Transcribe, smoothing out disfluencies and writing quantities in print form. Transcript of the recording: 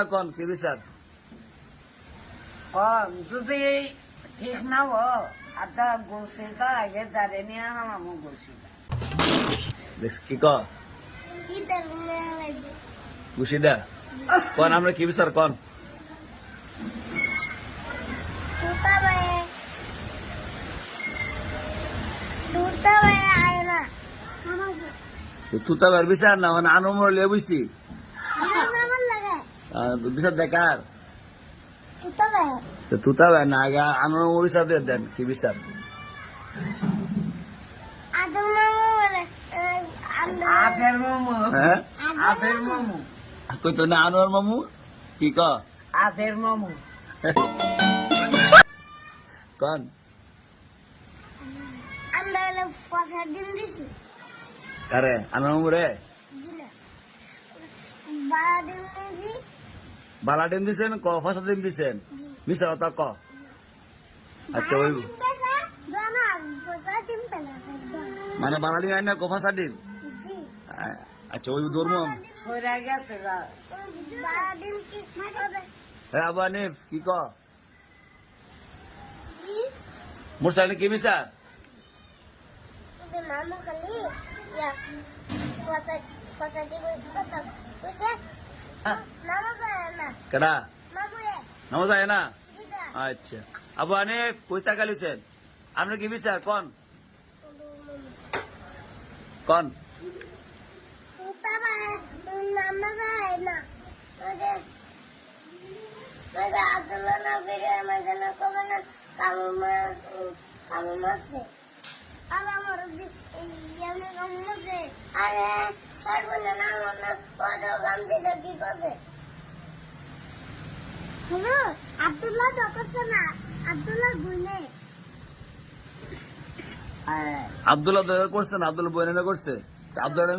কোন কি বিচার? যদি ঠিক না হো আদা গোসিটা আগে দাঁড়িয়ে নিয়ে আমার গোসিটা দেখ কি ক গুছিদা কোন আমরা কি বিচার কোন? তুতা বের বিচার না মানে আনমর লিয়ে বুঝছি বিচার দেখার তুতা বের না আগে আনমর বিচার দিয়ে দেন কি বিচার? আপের মামু হ্যাঁ আপের মামু কই তো না আনোয়ার মামু কি ক আপের মামু কোন? আরে আনোয়ার মামু রে বালা ডিম দিছেন ক ফসা ডিম দিছেন মিশা কথা ক। আচ্ছা ওই মানে বালা ডিম আইনা ক ফসা ডিম আচ্ছা ওই ধর্ম সরে গেছে গা হ্যাঁ আবু হানিফ কি ক মোর সাইনে কি মিশা কেডা নামাজ আয় না? আচ্ছা আবু হানিফ কই তাকালিছেন আপনি কি বিচার কোন কোন? আব্দুল্লাহ করছে না আব্দুল্লাহ গুনে আব্দুল্লাহ করছে না আব্দুল্লাহ বইনা করছে আব্দুল্লাহ